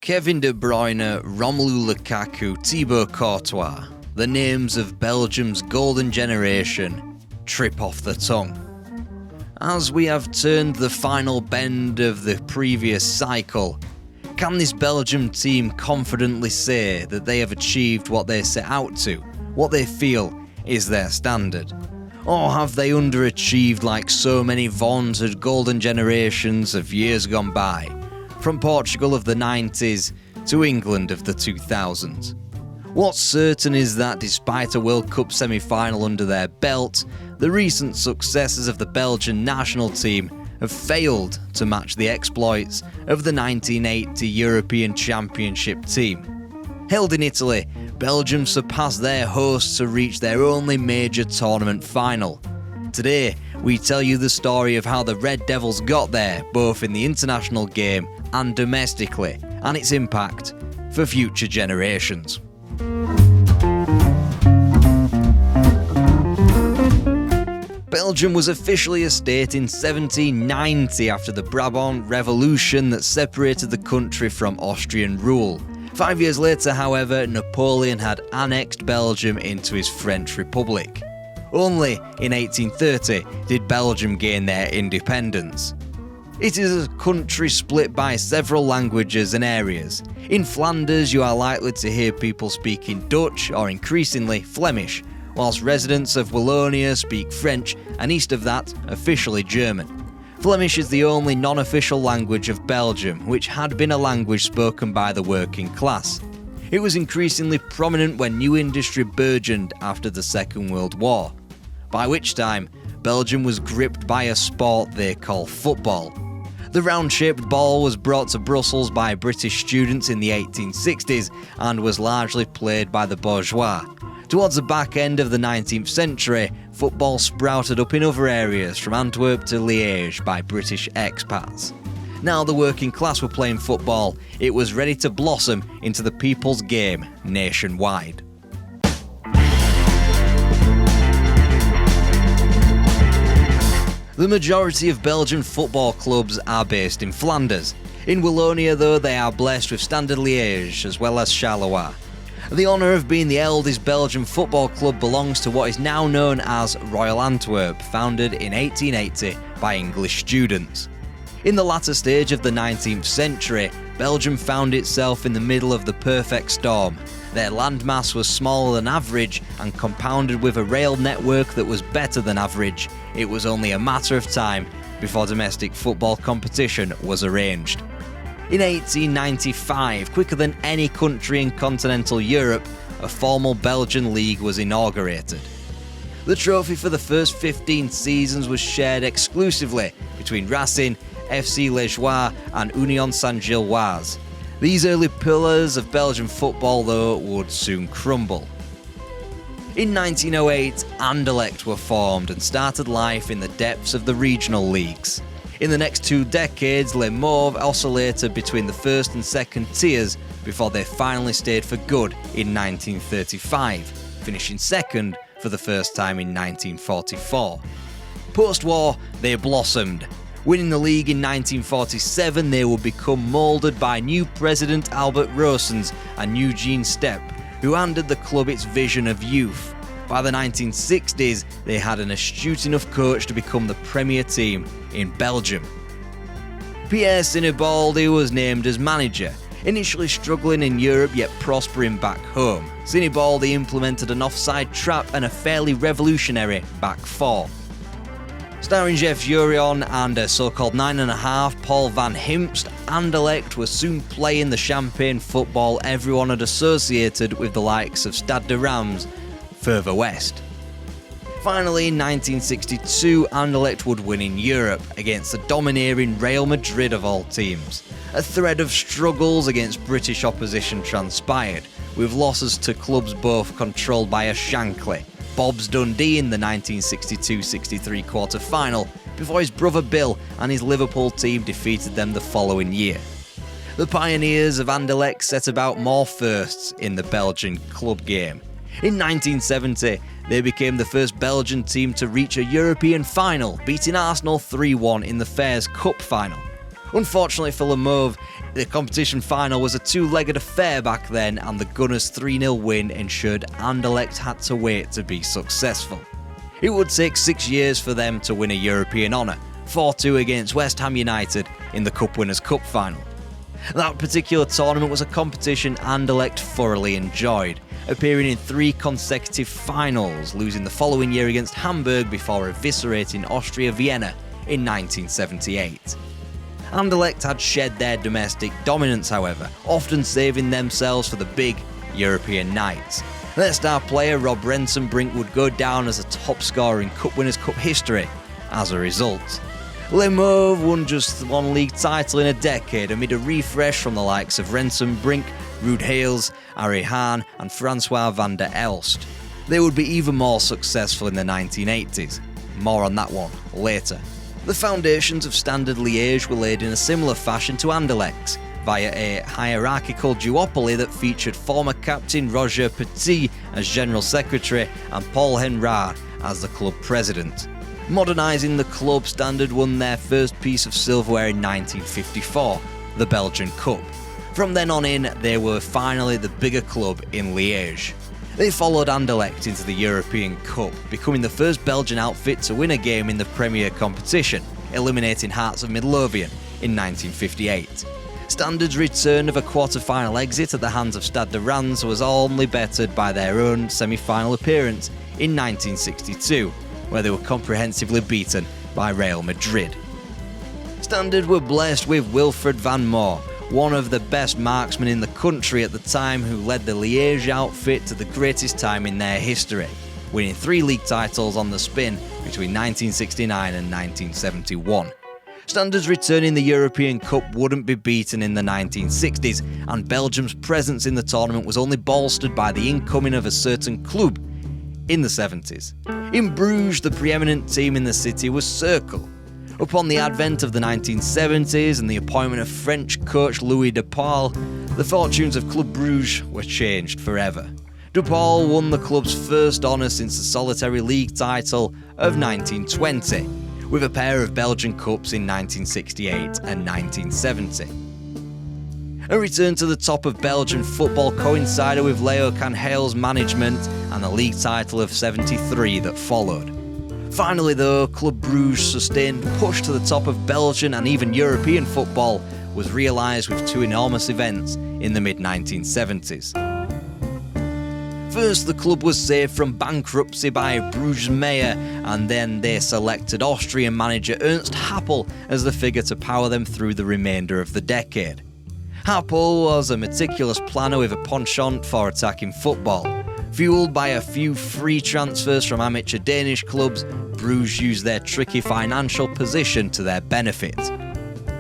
Kevin De Bruyne, Romelu Lukaku, Thibaut Courtois, the names of Belgium's golden generation, trip off the tongue. As we have turned the final bend of the previous cycle, can this Belgium team confidently say that they have achieved what they set out to, what they feel is their standard? Or have they underachieved like so many vaunted golden generations of years gone by, from Portugal of the 90s to England of the 2000s? What's certain is that despite a World Cup semi-final under their belt, the recent successes of the Belgian national team have failed to match the exploits of the 1980 European Championship team. Held in Italy, Belgium surpassed their hosts to reach their only major tournament final. Today, we tell you the story of how the Red Devils got there, both in the international game and domestically, and its impact for future generations. Belgium was officially a state in 1790 after the Brabant Revolution that separated the country from Austrian rule. 5 years later, however, Napoleon had annexed Belgium into his French Republic. Only in 1830 did Belgium gain their independence. It is a country split by several languages and areas. In Flanders, you are likely to hear people speaking Dutch or increasingly Flemish, whilst residents of Wallonia speak French and east of that, officially German. Flemish is the only non-official language of Belgium, which had been a language spoken by the working class. It was increasingly prominent when new industry burgeoned after the Second World War, by which time Belgium was gripped by a sport they call football. The round-shaped ball was brought to Brussels by British students in the 1860s and was largely played by the bourgeois. Towards the back end of the 19th century, football sprouted up in other areas from Antwerp to Liège by British expats. Now the working class were playing football, it was ready to blossom into the people's game nationwide. The majority of Belgian football clubs are based in Flanders. In Wallonia, though, they are blessed with Standard Liège as well as Charleroi. The honour of being the eldest Belgian football club belongs to what is now known as Royal Antwerp, founded in 1880 by English students. In the latter stage of the 19th century, Belgium found itself in the middle of the perfect storm. Their landmass was smaller than average and compounded with a rail network that was better than average. It was only a matter of time before domestic football competition was arranged. In 1895, quicker than any country in continental Europe, a formal Belgian league was inaugurated. The trophy for the first 15 seasons was shared exclusively between Racing, FC Liégeois and Union Saint-Gilloise. These early pillars of Belgian football, though, would soon crumble. In 1908, Anderlecht were formed and started life in the depths of the regional leagues. In the next 2 decades, Les Mauves oscillated between the first and second tiers before they finally stayed for good in 1935, finishing second for the first time in 1944. Post-war, they blossomed. Winning the league in 1947, they would become moulded by new president Albert Roosens and Eugene Stepp, who handed the club its vision of youth. By the 1960s, they had an astute enough coach to become the premier team in Belgium. Pierre Sinibaldi was named as manager. Initially struggling in Europe yet prospering back home, Sinibaldi implemented an offside trap and a fairly revolutionary back four. Starring Jeff Jurion and a so-called 9.5 Paul van Himst, Anderlecht was soon playing the champagne football everyone had associated with the likes of Stade de Reims further west. Finally, in 1962, Anderlecht would win in Europe against the domineering Real Madrid of all teams. A thread of struggles against British opposition transpired, with losses to clubs both controlled by a Shankly, Bob's Dundee in the 1962-63 quarter-final, before his brother Bill and his Liverpool team defeated them the following year. The pioneers of Anderlecht set about more firsts in the Belgian club game. In 1970, they became the first Belgian team to reach a European final, beating Arsenal 3-1 in the Fairs Cup final. Unfortunately for Les Mauves, The competition final was a two-legged affair back then, and the Gunners' 3-0 win ensured Anderlecht had to wait to be successful. It would take 6 years for them to win a European honour, 4-2 against West Ham United in the Cup Winners' Cup final. That particular tournament was a competition Anderlecht thoroughly enjoyed, appearing in 3 consecutive finals, losing the following year against Hamburg before eviscerating Austria Vienna in 1978. Anderlecht had shed their domestic dominance, however, often saving themselves for the big European nights. Their star player Rob Rensenbrink would go down as a top scorer in Cup Winners' Cup history as a result. Les Mauves won just 1 league title in a decade amid a refresh from the likes of Rensenbrink, Ruud Hales, Arie Haan and Francois van der Elst. They would be even more successful in the 1980s. More on that one later. The foundations of Standard Liège were laid in a similar fashion to Anderlecht's, via a hierarchical duopoly that featured former captain Roger Petit as general secretary and Paul Henrard as the club president. Modernising the club, Standard won their first piece of silverware in 1954, the Belgian Cup. From then on in, they were finally the bigger club in Liège. They followed Anderlecht into the European Cup, becoming the first Belgian outfit to win a game in the Premier competition, eliminating Hearts of Midlothian in 1958. Standard's return of a quarter-final exit at the hands of Stade de Reims was only bettered by their own semi-final appearance in 1962, where they were comprehensively beaten by Real Madrid. Standard were blessed with Wilfred van Moor, one of the best marksmen in the country at the time, who led the Liège outfit to the greatest time in their history, winning 3 league titles on the spin between 1969 and 1971. Standard's return in the European Cup wouldn't be beaten in the 1960s, and Belgium's presence in the tournament was only bolstered by the incoming of a certain club in the 70s. In Bruges, the preeminent team in the city was Cercle. Upon the advent of the 1970s and the appointment of French coach Louis de Paul, the fortunes of Club Bruges were changed forever. De Paul won the club's first honour since the solitary league title of 1920, with a pair of Belgian Cups in 1968 and 1970. A return to the top of Belgian football coincided with Leo Canhel's management and the league title of 73 that followed. Finally though, Club Bruges' sustained push to the top of Belgian and even European football was realised with 2 enormous events in the mid-1970s. First, the club was saved from bankruptcy by Bruges mayor, and then they selected Austrian manager Ernst Happel as the figure to power them through the remainder of the decade. Happel was a meticulous planner with a penchant for attacking football. Fueled by a few free transfers from amateur Danish clubs, Bruges used their tricky financial position to their benefit.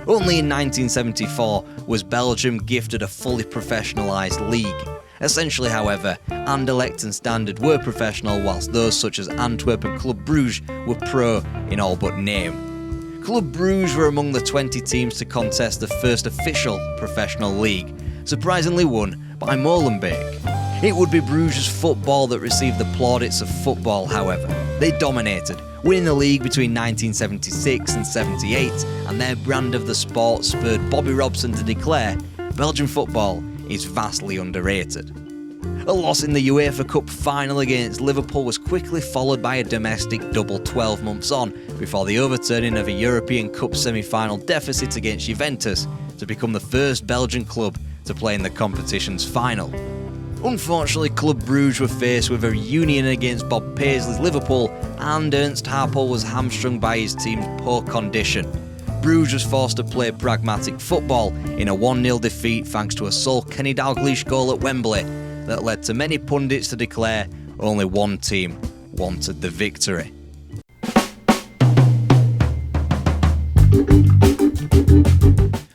Only in 1974 was Belgium gifted a fully professionalised league. Essentially, however, Anderlecht and Standard were professional, whilst those such as Antwerp and Club Bruges were pro in all but name. Club Bruges were among the 20 teams to contest the first official professional league, surprisingly won by Molenbeek. It would be Bruges' football that received the plaudits of football, however. They dominated, winning the league between 1976 and 78, and their brand of the sport spurred Bobby Robson to declare, "Belgian football is vastly underrated." A loss in the UEFA Cup final against Liverpool was quickly followed by a domestic double 12 months on, before the overturning of a European Cup semi-final deficit against Juventus to become the first Belgian club to play in the competition's final. Unfortunately, Club Bruges were faced with a reunion against Bob Paisley's Liverpool, and Ernst Happel was hamstrung by his team's poor condition. Bruges was forced to play pragmatic football in a 1-0 defeat thanks to a sole Kenny Dalglish goal at Wembley that led to many pundits to declare only one team wanted the victory.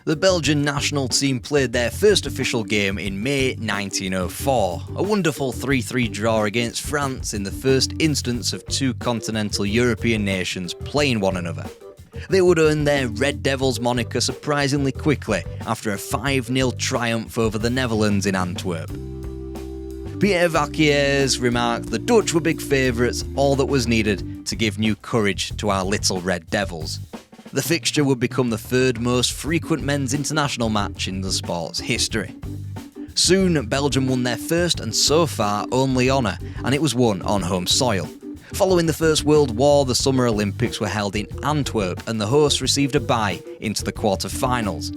The Belgian national team played their first official game in May 1904, a wonderful 3-3 draw against France in the first instance of 2 continental European nations playing one another. They would earn their Red Devils moniker surprisingly quickly after a 5-0 triumph over the Netherlands in Antwerp. Pierre Vaquiers remarked the Dutch were big favourites, all that was needed to give new courage to our little Red Devils. The fixture would become the third most frequent men's international match in the sport's history. Soon, Belgium won their first and so far only honour, and it was won on home soil. Following the First World War, the Summer Olympics were held in Antwerp and the hosts received a bye into the quarter-finals.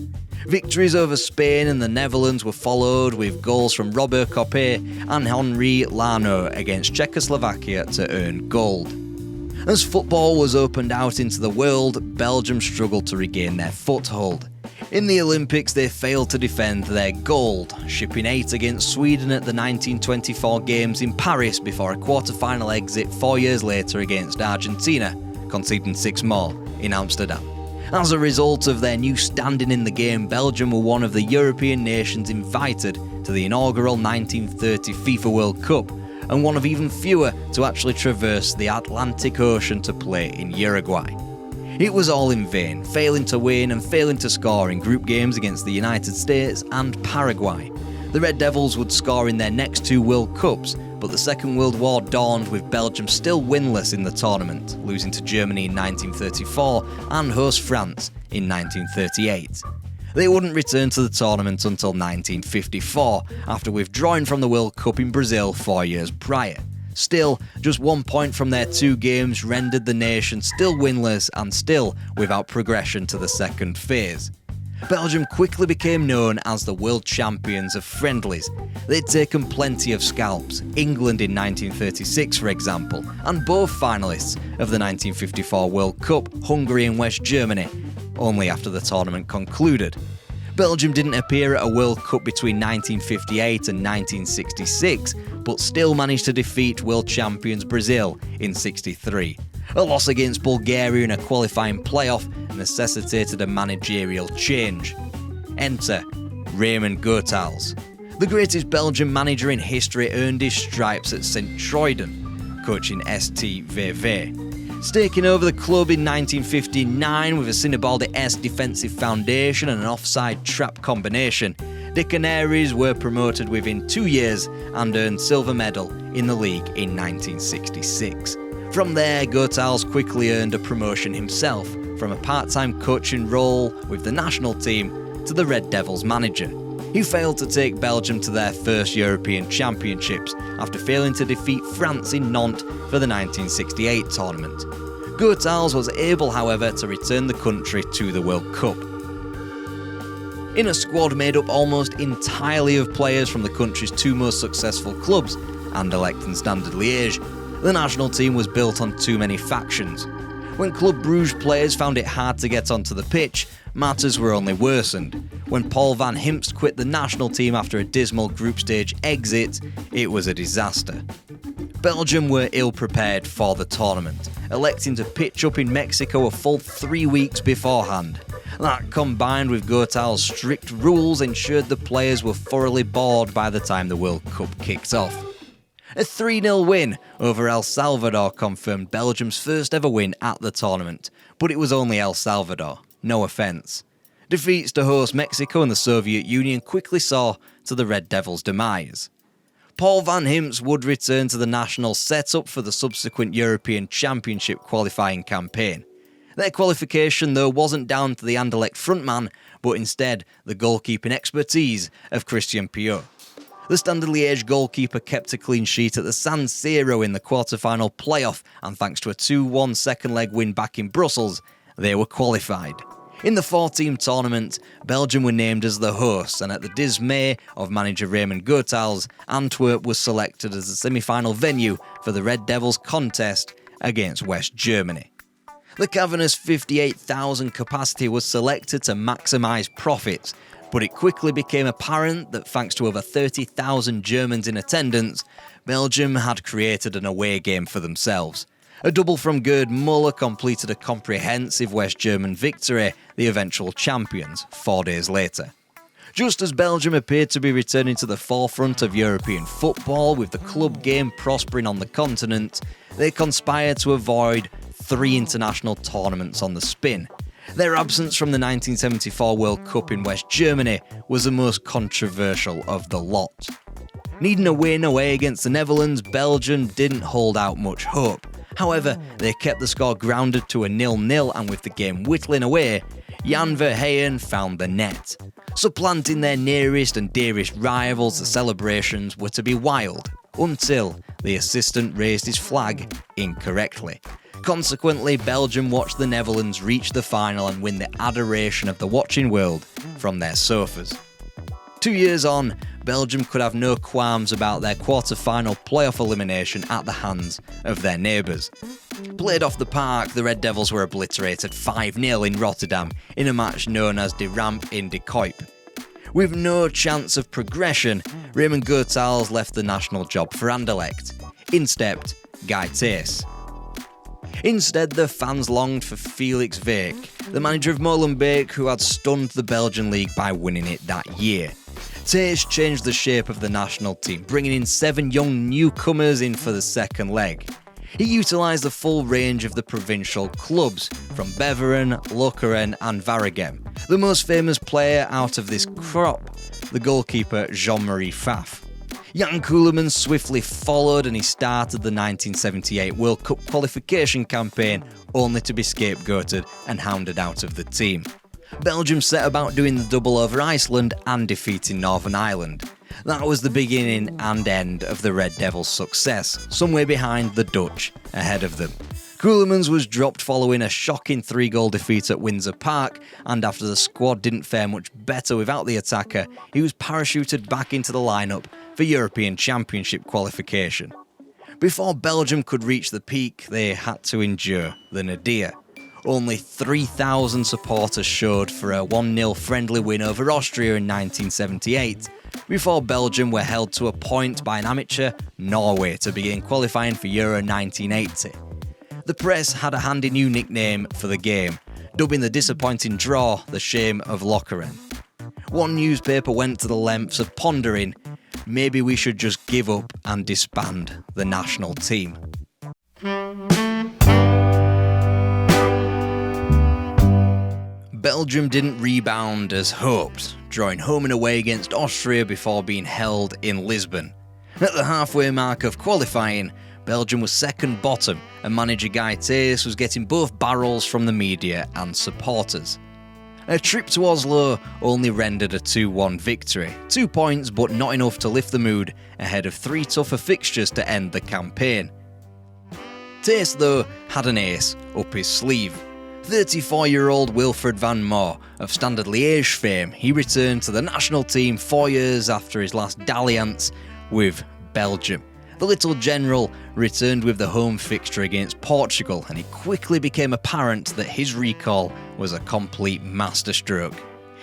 Victories over Spain and the Netherlands were followed with goals from Robert Koppé and Henri Lano against Czechoslovakia to earn gold. As football was opened out into the world, Belgium struggled to regain their foothold. In the Olympics, they failed to defend their gold, shipping 8 against Sweden at the 1924 Games in Paris before a quarter-final exit 4 years later against Argentina, conceding 6 more in Amsterdam. As a result of their new standing in the game, Belgium were one of the European nations invited to the inaugural 1930 FIFA World Cup, and one of even fewer to actually traverse the Atlantic Ocean to play in Uruguay. It was all in vain, failing to win and failing to score in group games against the United States and Paraguay. The Red Devils would score in their next 2 World Cups, but the Second World War dawned with Belgium still winless in the tournament, losing to Germany in 1934 and host France in 1938. They wouldn't return to the tournament until 1954, after withdrawing from the World Cup in Brazil 4 years prior. Still, just 1 point from their 2 games rendered the nation still winless and still without progression to the second phase. Belgium quickly became known as the world champions of friendlies. They'd taken plenty of scalps, England in 1936 for example, and both finalists of the 1954 World Cup, Hungary and West Germany, only after the tournament concluded. Belgium didn't appear at a World Cup between 1958 and 1966, but still managed to defeat world champions Brazil in '63. A loss against Bulgaria in a qualifying playoff necessitated a managerial change. Enter Raymond Goethals. The greatest Belgian manager in history earned his stripes at St. Troiden, coaching STVV. Staking over the club in 1959 with a Sinibaldi-esque defensive foundation and an offside trap combination, the Canaries were promoted within 2 years and earned silver medal in the league in 1966. From there, Goethals quickly earned a promotion himself, from a part-time coaching role with the national team to the Red Devils manager. He failed to take Belgium to their first European Championships after failing to defeat France in Nantes for the 1968 tournament. Goethals was able, however, to return the country to the World Cup. In a squad made up almost entirely of players from the country's 2 most successful clubs, Anderlecht and Standard Liège, the national team was built on too many factions. When Club Brugge players found it hard to get onto the pitch, matters were only worsened. When Paul van Himpst quit the national team after a dismal group stage exit, it was a disaster. Belgium were ill-prepared for the tournament, electing to pitch up in Mexico a full 3 weeks beforehand. That, combined with Goethals' strict rules, ensured the players were thoroughly bored by the time the World Cup kicked off. A 3-0 win over El Salvador confirmed Belgium's first ever win at the tournament, but it was only El Salvador, no offence. Defeats to host Mexico and the Soviet Union quickly saw to the Red Devils' demise. Paul van Himpst would return to the national setup for the subsequent European Championship qualifying campaign. Their qualification, though, wasn't down to the Anderlecht frontman, but instead the goalkeeping expertise of Christian Piot. The Standard Liège goalkeeper kept a clean sheet at the San Siro in the quarter-final playoff, and thanks to a 2-1 second-leg win back in Brussels, they were qualified. In the 4-team tournament, Belgium were named as the hosts, and at the dismay of manager Raymond Goethals, Antwerp was selected as the semi-final venue for the Red Devils contest against West Germany. The cavernous 58,000 capacity was selected to maximise profits, but it quickly became apparent that thanks to over 30,000 Germans in attendance, Belgium had created an away game for themselves. A double from Gerd Muller completed a comprehensive West German victory, the eventual champions, 4 days later. Just as Belgium appeared to be returning to the forefront of European football, with the club game prospering on the continent, they conspired to avoid 3 international tournaments on the spin. Their absence from the 1974 World Cup in West Germany was the most controversial of the lot. Needing a win away against the Netherlands, Belgium didn't hold out much hope. However, they kept the score grounded to a 0-0, and with the game whittling away, Jan Verheyen found the net. Supplanting their nearest and dearest rivals, the celebrations were to be wild, until the assistant raised his flag incorrectly. Consequently, Belgium watched the Netherlands reach the final and win the adoration of the watching world from their sofas. 2 years on, Belgium could have no qualms about their quarter-final playoff elimination at the hands of their neighbours. Played off the park, the Red Devils were obliterated 5-0 in Rotterdam in a match known as De Ramp in de Kuip. With no chance of progression, Raymond Goethals left the national job for Anderlecht. In stepped Guy Thys. Instead, the fans longed for Felix Wijk, the manager of Molenbeek, who had stunned the Belgian league by winning it that year. Thys changed the shape of the national team, bringing in 7 young newcomers in for the second leg. He utilised the full range of the provincial clubs, from Beveren, Lokeren and Waregem. The most famous player out of this crop, the goalkeeper Jean-Marie Pfaff. Jan Koelemans swiftly followed, and he started the 1978 World Cup qualification campaign, only to be scapegoated and hounded out of the team. Belgium set about doing the double over Iceland and defeating Northern Ireland. That was the beginning and end of the Red Devils' success, somewhere behind the Dutch ahead of them. Koelemans was dropped following a shocking 3-goal defeat at Windsor Park, and after the squad didn't fare much better without the attacker, he was parachuted back into the lineup for European Championship qualification. Before Belgium could reach the peak, they had to endure the nadir. Only 3,000 supporters showed for a 1-0 friendly win over Austria in 1978, before Belgium were held to a point by an amateur, Norway, to begin qualifying for Euro 1980. The press had a handy new nickname for the game, dubbing the disappointing draw the shame of Lokeren. One newspaper went to the lengths of pondering, maybe we should just give up and disband the national team. Belgium didn't rebound as hoped, drawing home and away against Austria before being held in Lisbon. At the halfway mark of qualifying, Belgium was second bottom, and manager Guy Thys was getting both barrels from the media and supporters. A trip to Oslo only rendered a 2-1 victory, 2 points but not enough to lift the mood ahead of 3 tougher fixtures to end the campaign. Thys, though, had an ace up his sleeve. 34-year-old Wilfred van Moor of Standard Liège fame, he returned to the national team 4 years after his last dalliance with Belgium. The little general returned with the home fixture against Portugal, and it quickly became apparent that his recall was a complete masterstroke.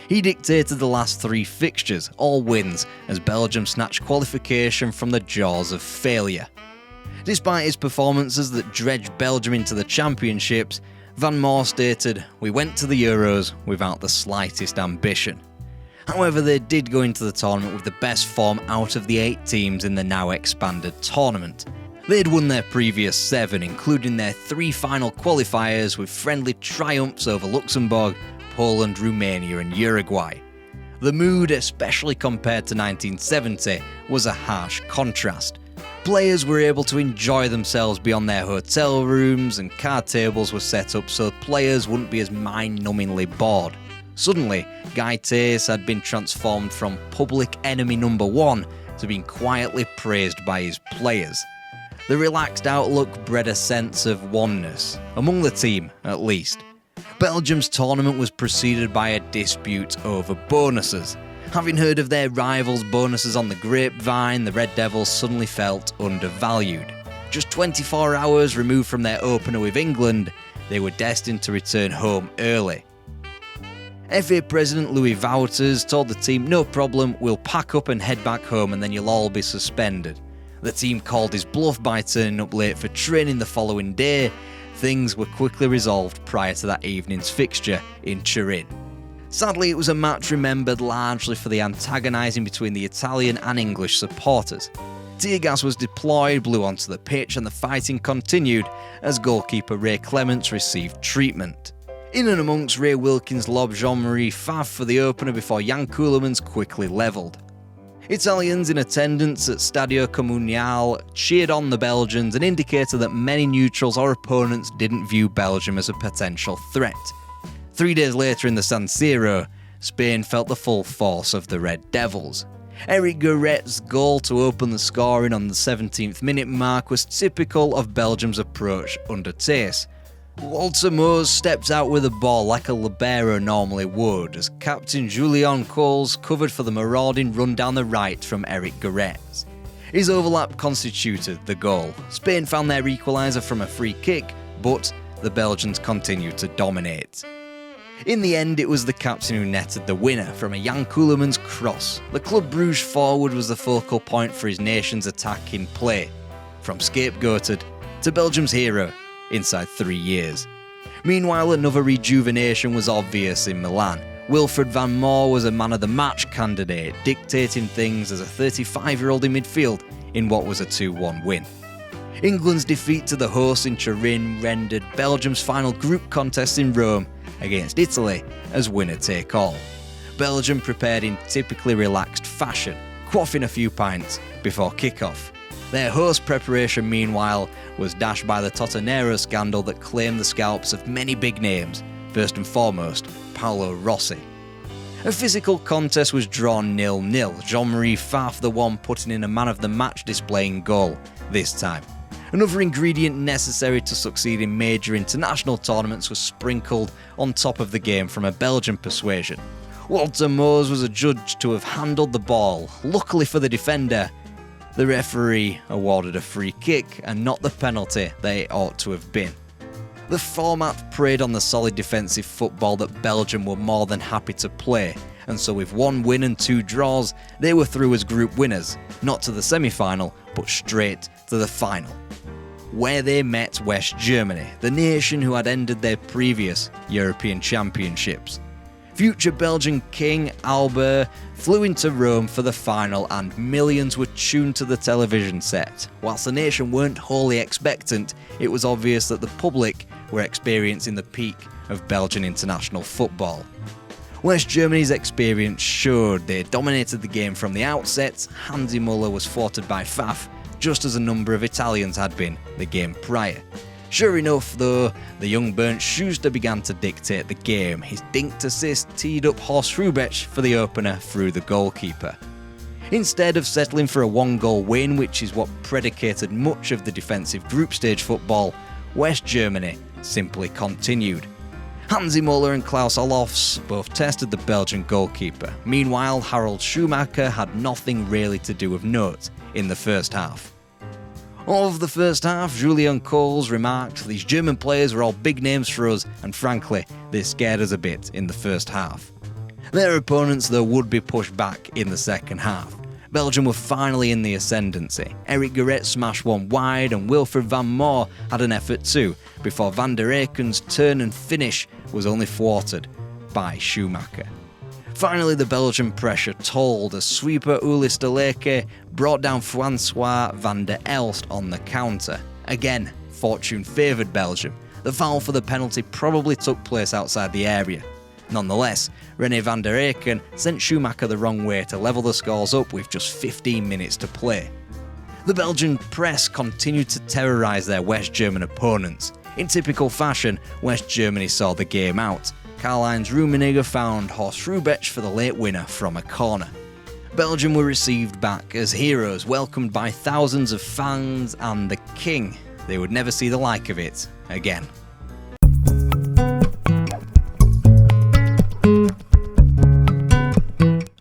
He dictated the last 3 fixtures, all wins, as Belgium snatched qualification from the jaws of failure. Despite his performances that dredged Belgium into the championships, Van Moor stated, "We went to the Euros without the slightest ambition." However, they did go into the tournament with the best form out of the 8 teams in the now expanded tournament. They'd won their previous 7, including their 3 final qualifiers with friendly triumphs over Luxembourg, Poland, Romania and Uruguay. The mood, especially compared to 1970, was a harsh contrast. Players were able to enjoy themselves beyond their hotel rooms, and card tables were set up so players wouldn't be as mind-numbingly bored. Suddenly, Guy Thys had been transformed from public enemy number 1 to being quietly praised by his players. The relaxed outlook bred a sense of oneness, among the team at least. Belgium's tournament was preceded by a dispute over bonuses. Having heard of their rivals' bonuses on the grapevine, the Red Devils suddenly felt undervalued. Just 24 hours removed from their opener with England, they were destined to return home early. FA President Louis Wouters told the team, "No problem, we'll pack up and head back home and then you'll all be suspended." The team called his bluff by turning up late for training the following day. Things were quickly resolved prior to that evening's fixture in Turin. Sadly, it was a match remembered largely for the antagonising between the Italian and English supporters. Tear gas was deployed, blew onto the pitch, and the fighting continued as goalkeeper Ray Clements received treatment. In and amongst, Ray Wilkins lobbed Jean-Marie Pfaff for the opener before Jan Koelemans quickly levelled. Italians in attendance at Stadio Comunale cheered on the Belgians, an indicator that many neutrals or opponents didn't view Belgium as a potential threat. 3 days later in the San Siro, Spain felt the full force of the Red Devils. Eric Guéret's goal to open the scoring on the 17th minute mark was typical of Belgium's approach under Thijs. Walter Moos stepped out with the ball like a libero normally would, as captain Julian Coles covered for the marauding run down the right from Eric Guéret. His overlap constituted the goal. Spain found their equaliser from a free kick, but the Belgians continued to dominate. In the end, it was the captain who netted the winner from a Jan Koelemans cross. The Club Brugge forward was the focal point for his nation's attacking play, from scapegoated to Belgium's hero inside 3 years. Meanwhile, another rejuvenation was obvious in Milan. Wilfried Van Moor was a man of the match candidate, dictating things as a 35-year-old in midfield in what was a 2-1 win. England's defeat to the hosts in Turin rendered Belgium's final group contest in Rome against Italy as winner-take-all. Belgium prepared in typically relaxed fashion, quaffing a few pints before kick-off. Their host preparation, meanwhile, was dashed by the Totonero scandal that claimed the scalps of many big names, first and foremost, Paolo Rossi. A physical contest was drawn 0-0, Jean-Marie Pfaff the one putting in a man-of-the-match displaying goal this time. Another ingredient necessary to succeed in major international tournaments was sprinkled on top of the game from a Belgian persuasion. Walter Moos was adjudged to have handled the ball. Luckily for the defender, the referee awarded a free kick and not the penalty that it ought to have been. The format preyed on the solid defensive football that Belgium were more than happy to play, and so with 1 win and 2 draws, they were through as group winners, not to the semi-final, but straight to the final, where they met West Germany, the nation who had ended their previous European Championships. Future Belgian King Albert flew into Rome for the final, and millions were tuned to the television set. Whilst the nation weren't wholly expectant, it was obvious that the public were experiencing the peak of Belgian international football. West Germany's experience showed they dominated the game from the outset. Hansi Müller was thwarted by Pfaff, just as a number of Italians had been the game prior. Sure enough, though, the young Bernd Schuster began to dictate the game. His dinked assist teed up Horst Hrubesch for the opener through the goalkeeper. Instead of settling for a 1-goal win, which is what predicated much of the defensive group stage football, West Germany simply continued. Hansi Müller and Klaus Allofs both tested the Belgian goalkeeper. Meanwhile, Harald Schumacher had nothing really to do of note in the first half. Of the first half, Julian Coles remarked, "These German players were all big names for us, and frankly, they scared us a bit in the first half." Their opponents, though, would be pushed back in the second half. Belgium were finally in the ascendancy. Eric Guéret smashed one wide, and Wilfried Van Moor had an effort too, before Van der Eken's turn and finish was only thwarted by Schumacher. Finally, the Belgian pressure told as sweeper Uli Steleke brought down Francois van der Elst on the counter. Again, fortune favoured Belgium. The foul for the penalty probably took place outside the area. Nonetheless, René van der Eken sent Schumacher the wrong way to level the scores up with just 15 minutes to play. The Belgian press continued to terrorise their West German opponents. In typical fashion, West Germany saw the game out. Karl-Heinz Rummenigge found Horst Hrubesch for the late winner from a corner. Belgium were received back as heroes, welcomed by thousands of fans, and the king. They would never see the like of it again.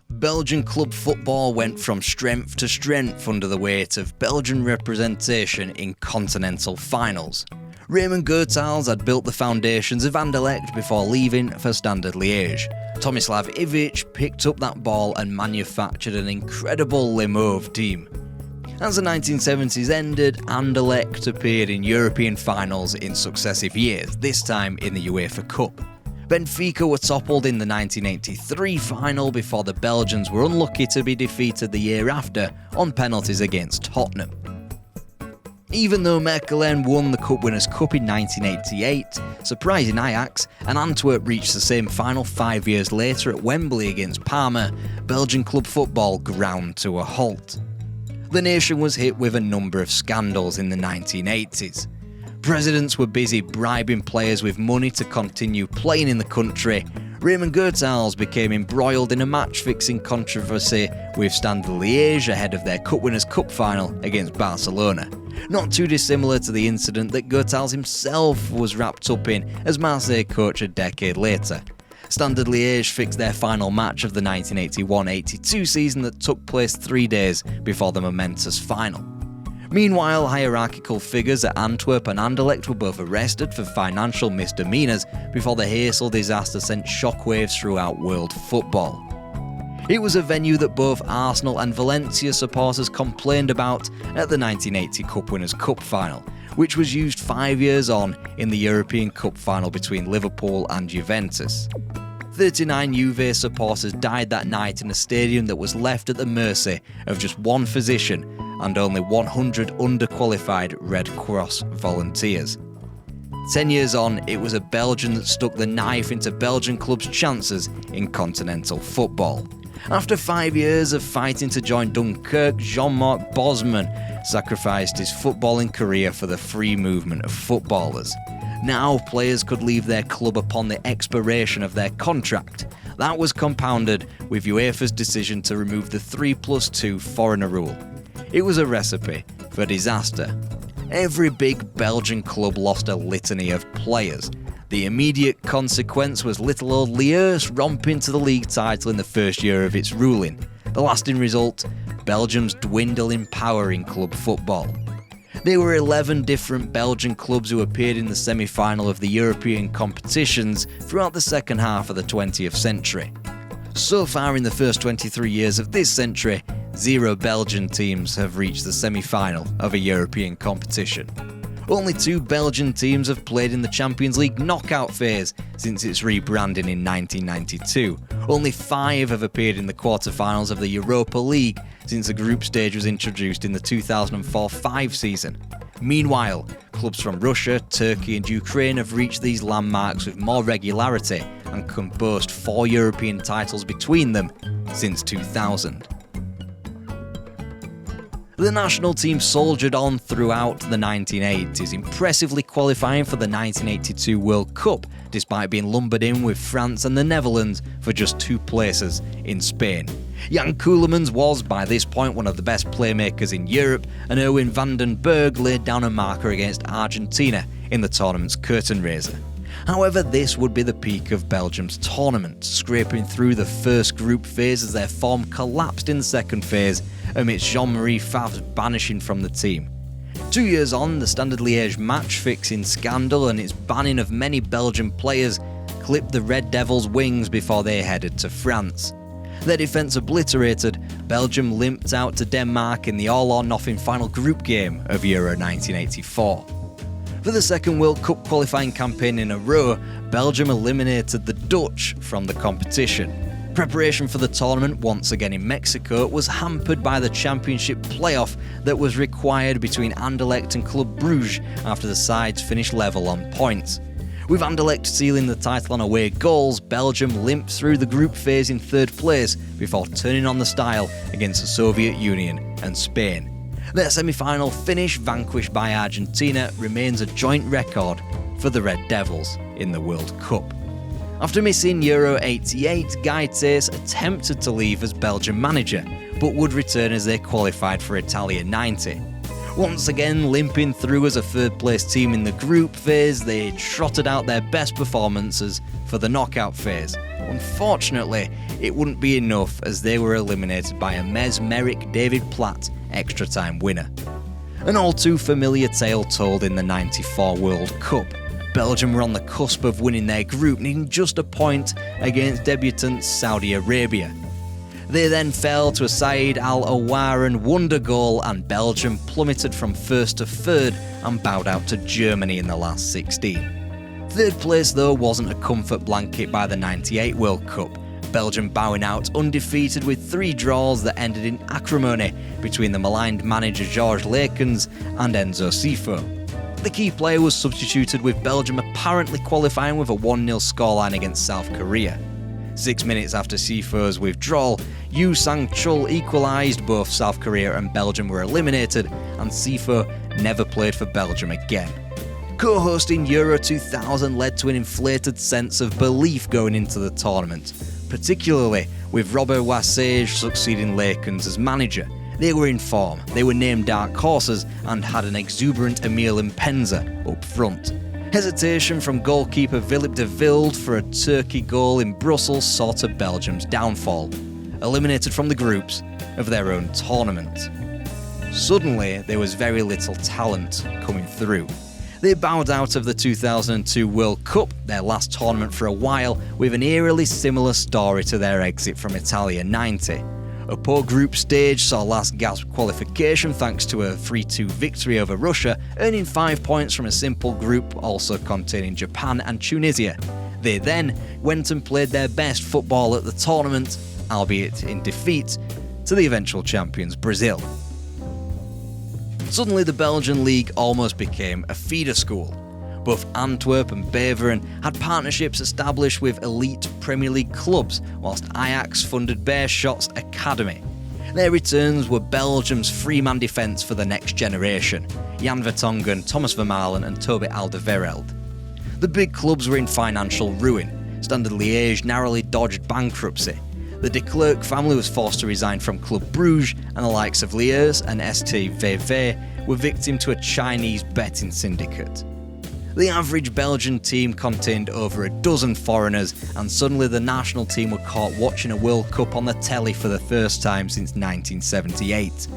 Belgian club football went from strength to strength under the weight of Belgian representation in continental finals. Raymond Goethals had built the foundations of Anderlecht before leaving for Standard Liège. Tomislav Ivic picked up that ball and manufactured an incredible Limouv team. As the 1970s ended, Anderlecht appeared in European finals in successive years, this time in the UEFA Cup. Benfica were toppled in the 1983 final before the Belgians were unlucky to be defeated the year after on penalties against Tottenham. Even though Mechelen won the Cup Winners' Cup in 1988, surprising Ajax, and Antwerp reached the same final 5 years later at Wembley against Parma, Belgian club football ground to a halt. The nation was hit with a number of scandals in the 1980s. Presidents were busy bribing players with money to continue playing in the country. Raymond Goethals became embroiled in a match-fixing controversy with Standard Liège ahead of their Cup Winners' Cup final against Barcelona. Not too dissimilar to the incident that Goethals himself was wrapped up in as Marseille coach a decade later. Standard Liège fixed their final match of the 1981-82 season that took place 3 days before the momentous final. Meanwhile, hierarchical figures at Antwerp and Anderlecht were both arrested for financial misdemeanours before the Heysel disaster sent shockwaves throughout world football. It was a venue that both Arsenal and Valencia supporters complained about at the 1980 Cup Winners' Cup final, which was used 5 years on in the European Cup final between Liverpool and Juventus. 39 Juve supporters died that night in a stadium that was left at the mercy of just one physician and only 100 underqualified Red Cross volunteers. 10 years on, it was a Belgian that stuck the knife into Belgian clubs' chances in continental football. After 5 years of fighting to join Dunkirk, Jean-Marc Bosman sacrificed his footballing career for the free movement of footballers. Now, players could leave their club upon the expiration of their contract. That was compounded with UEFA's decision to remove the 3+2 foreigner rule. It was a recipe for disaster. Every big Belgian club lost a litany of players. The immediate consequence was little old Liège romping to the league title in the first year of its ruling. The lasting result, Belgium's dwindling power in club football. There were 11 different Belgian clubs who appeared in the semi-final of the European competitions throughout the second half of the 20th century. So far in the first 23 years of this century, 0 Belgian teams have reached the semi-final of a European competition. Only 2 Belgian teams have played in the Champions League knockout phase since its rebranding in 1992. Only 5 have appeared in the quarter-finals of the Europa League since the group stage was introduced in the 2004-05 season. Meanwhile, clubs from Russia, Turkey and Ukraine have reached these landmarks with more regularity and can boast 4 European titles between them since 2000. The national team soldiered on throughout the 1980s, impressively qualifying for the 1982 World Cup, despite being lumbered in with France and the Netherlands for just 2 places in Spain. Jan Koelemans was, by this point, one of the best playmakers in Europe, and Erwin van den Berg laid down a marker against Argentina in the tournament's curtain raiser. However, this would be the peak of Belgium's tournament, scraping through the first group phase as their form collapsed in the second phase amidst Jean-Marie Favre's banishing from the team. 2 years on, the Standard Liège match-fixing scandal and its banning of many Belgian players clipped the Red Devils' wings before they headed to France. Their defence obliterated, Belgium limped out to Denmark in the all-or-nothing final group game of Euro 1984. For the second World Cup qualifying campaign in a row, Belgium eliminated the Dutch from the competition. Preparation for the tournament, once again in Mexico, was hampered by the championship playoff that was required between Anderlecht and Club Brugge after the sides finished level on points. With Anderlecht sealing the title on away goals, Belgium limped through the group phase in 3rd place before turning on the style against the Soviet Union and Spain. Their semi-final finish, vanquished by Argentina, remains a joint record for the Red Devils in the World Cup. After missing Euro 88, Gaetes attempted to leave as Belgian manager, but would return as they qualified for Italia 90. Once again limping through as a 3rd place team in the group phase, they trotted out their best performances for the knockout phase. Unfortunately, it wouldn't be enough as they were eliminated by a mesmeric David Platt extra time winner. An all too familiar tale told in the 94 World Cup. Belgium were on the cusp of winning their group, needing just a point against debutant Saudi Arabia. They then fell to a Said Al-Awaran wonder goal and Belgium plummeted from 1st to 3rd and bowed out to Germany in the last 16. 3rd place though wasn't a comfort blanket by the 98 World Cup. Belgium bowing out undefeated with 3 draws that ended in acrimony between the maligned manager Georges Lekens and Enzo Sifo. The key player was substituted, with Belgium apparently qualifying with a 1-0 scoreline against South Korea. 6 minutes after Sifo's withdrawal, Yoo Sang-chul equalised. Both South Korea and Belgium were eliminated, and Sifo never played for Belgium again. Co-hosting Euro 2000 led to an inflated sense of belief going into the tournament, particularly with Robert Wassage succeeding Lekens as manager. They were in form, they were named dark horses, and had an exuberant Emile Mpenza up front. Hesitation from goalkeeper Philippe de Vilde for a Turkey goal in Brussels saw to Belgium's downfall, eliminated from the groups of their own tournament. Suddenly, there was very little talent coming through. They bowed out of the 2002 World Cup, their last tournament for a while, with an eerily similar story to their exit from Italia '90. A poor group stage saw last gasp qualification thanks to a 3-2 victory over Russia, earning 5 points from a simple group also containing Japan and Tunisia. They then went and played their best football at the tournament, albeit in defeat, to the eventual champions Brazil. Suddenly the Belgian league almost became a feeder school. Both Antwerp and Beveren had partnerships established with elite Premier League clubs, whilst Ajax funded Beerschot's academy. Their returns were Belgium's three-man defence for the next generation: Jan Vertonghen, Thomas Vermaelen and Toby Alderweireld. The big clubs were in financial ruin. Standard Liège narrowly dodged bankruptcy. The de Klerk family was forced to resign from Club Brugge, and the likes of Liège and STVV were victim to a Chinese betting syndicate. The average Belgian team contained over a dozen foreigners, and suddenly the national team were caught watching a World Cup on the telly for the first time since 1978.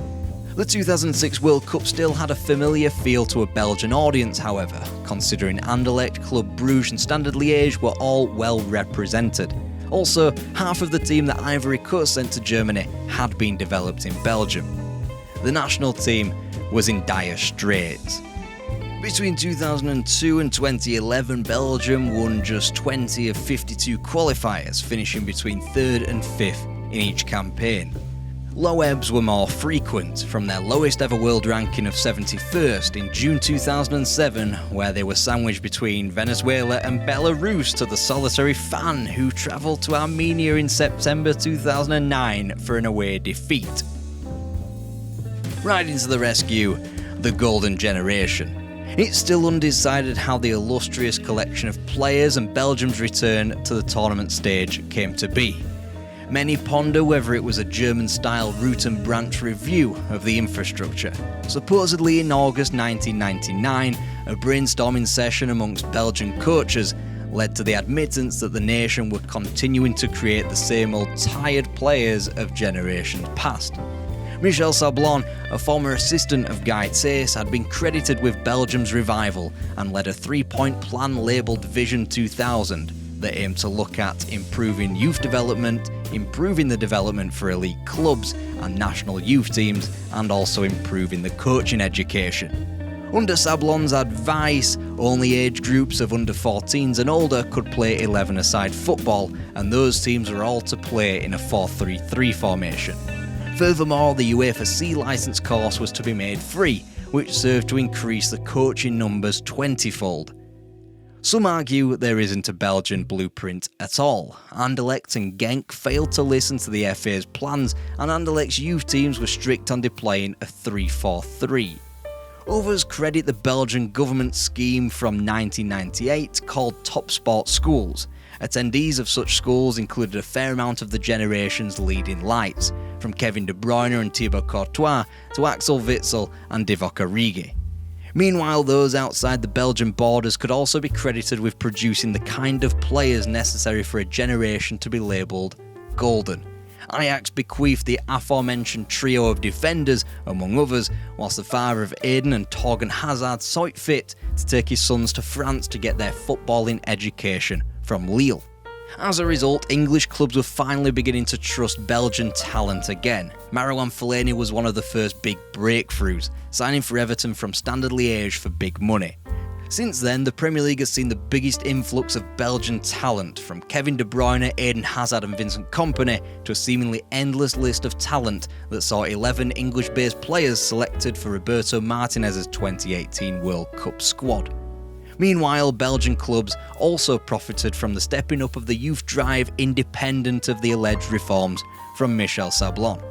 The 2006 World Cup still had a familiar feel to a Belgian audience, however, considering Anderlecht, Club Brugge and Standard Liège were all well represented. Also, half of the team that Ivory Coast sent to Germany had been developed in Belgium. The national team was in dire straits. Between 2002 and 2011, Belgium won just 20 of 52 qualifiers, finishing between 3rd and 5th in each campaign. Low ebbs were more frequent, from their lowest ever world ranking of 71st in June 2007, where they were sandwiched between Venezuela and Belarus, to the solitary fan who travelled to Armenia in September 2009 for an away defeat. Riding to the rescue, the Golden Generation. It's still undecided how the illustrious collection of players and Belgium's return to the tournament stage came to be. Many ponder whether it was a German-style root and branch review of the infrastructure. Supposedly in August 1999, a brainstorming session amongst Belgian coaches led to the admittance that the nation were continuing to create the same old tired players of generations past. Michel Sablon, a former assistant of Guy Thys, had been credited with Belgium's revival and led a 3-point plan labelled Vision 2000 that aimed to look at improving youth development, improving the development for elite clubs and national youth teams, and also improving the coaching education. Under Sablon's advice, only age groups of under 14s and older could play 11-a-side football, and those teams were all to play in a 4-3-3 formation. Furthermore, the UEFA C licence course was to be made free, which served to increase the coaching numbers 20-fold. Some argue there isn't a Belgian blueprint at all. Anderlecht and Genk failed to listen to the FA's plans, and Anderlecht's youth teams were strict on deploying a 3-4-3. Others credit the Belgian government scheme from 1998 called Top Sport Schools. Attendees of such schools included a fair amount of the generation's leading lights, from Kevin De Bruyne and Thibaut Courtois to Axel Witsel and Divock Origi. Meanwhile, those outside the Belgian borders could also be credited with producing the kind of players necessary for a generation to be labelled golden. Ajax bequeathed the aforementioned trio of defenders, among others, whilst the father of Eden and Torgan Hazard saw it fit to take his sons to France to get their footballing education from Lille. As a result, English clubs were finally beginning to trust Belgian talent again. Marouane Fellaini was one of the first big breakthroughs, signing for Everton from Standard Liège for big money. Since then, the Premier League has seen the biggest influx of Belgian talent, from Kevin De Bruyne, Eden Hazard and Vincent Kompany, to a seemingly endless list of talent that saw 11 English-based players selected for Roberto Martinez's 2018 World Cup squad. Meanwhile, Belgian clubs also profited from the stepping up of the youth drive independent of the alleged reforms from Michel Sablon.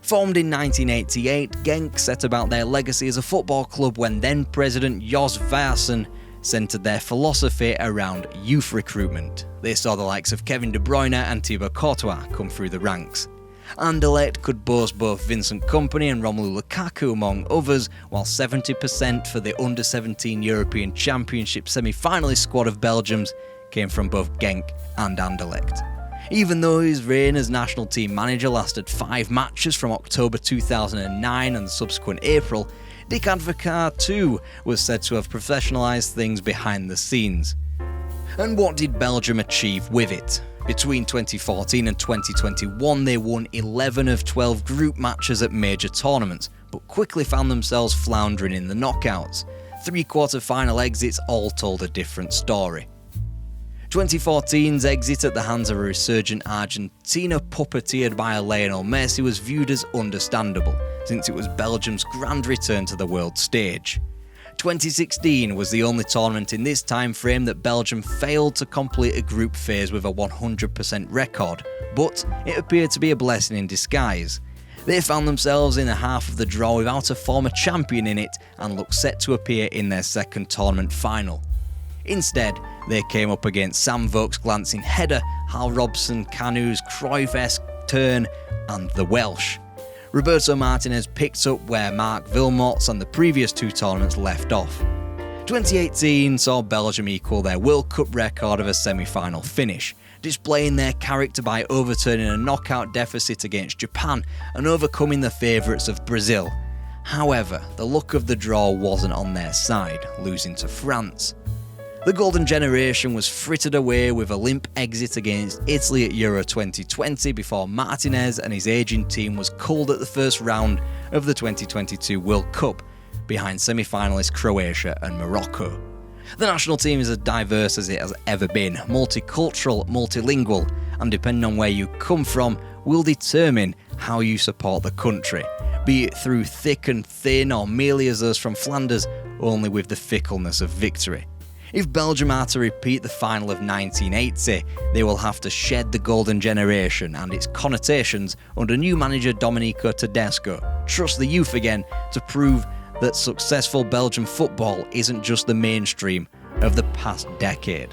Formed in 1988, Genk set about their legacy as a football club when then-President Jos Vaassen centred their philosophy around youth recruitment. They saw the likes of Kevin De Bruyne and Thibaut Courtois come through the ranks. Anderlecht could boast both Vincent Kompany and Romelu Lukaku among others, while 70% for the Under-17 European Championship semi-finalist squad of Belgians came from both Genk and Anderlecht. Even though his reign as national team manager lasted 5 matches from October 2009 and the subsequent April, Dick Advocaat too was said to have professionalised things behind the scenes. And what did Belgium achieve with it? Between 2014 and 2021, they won 11 of 12 group matches at major tournaments, but quickly found themselves floundering in the knockouts. 3 quarter-final exits all told a different story. 2014's exit at the hands of a resurgent Argentina puppeteered by a Lionel Messi was viewed as understandable, since it was Belgium's grand return to the world stage. 2016 was the only tournament in this time frame that Belgium failed to complete a group phase with a 100% record, but it appeared to be a blessing in disguise. They found themselves in a half of the draw without a former champion in it and looked set to appear in their second tournament final. Instead, they came up against Sam Vok's glancing header, Hal Robson-Kanu's Cruyff-esque turn, and the Welsh. Roberto Martinez picked up where Marc Wilmots and the previous 2 tournaments left off. 2018 saw Belgium equal their World Cup record of a semi-final finish, displaying their character by overturning a knockout deficit against Japan and overcoming the favourites of Brazil. However, the luck of the draw wasn't on their side, losing to France. The golden generation was frittered away with a limp exit against Italy at Euro 2020 before Martinez and his ageing team was culled at the first round of the 2022 World Cup, behind semi-finalists Croatia and Morocco. The national team is as diverse as it has ever been, multicultural, multilingual, and depending on where you come from, will determine how you support the country, be it through thick and thin or merely as those from Flanders, only with the fickleness of victory. If Belgium are to repeat the final of 1980, they will have to shed the golden generation and its connotations under new manager Domenico Tedesco, trust the youth again to prove that successful Belgian football isn't just the mainstream of the past decade.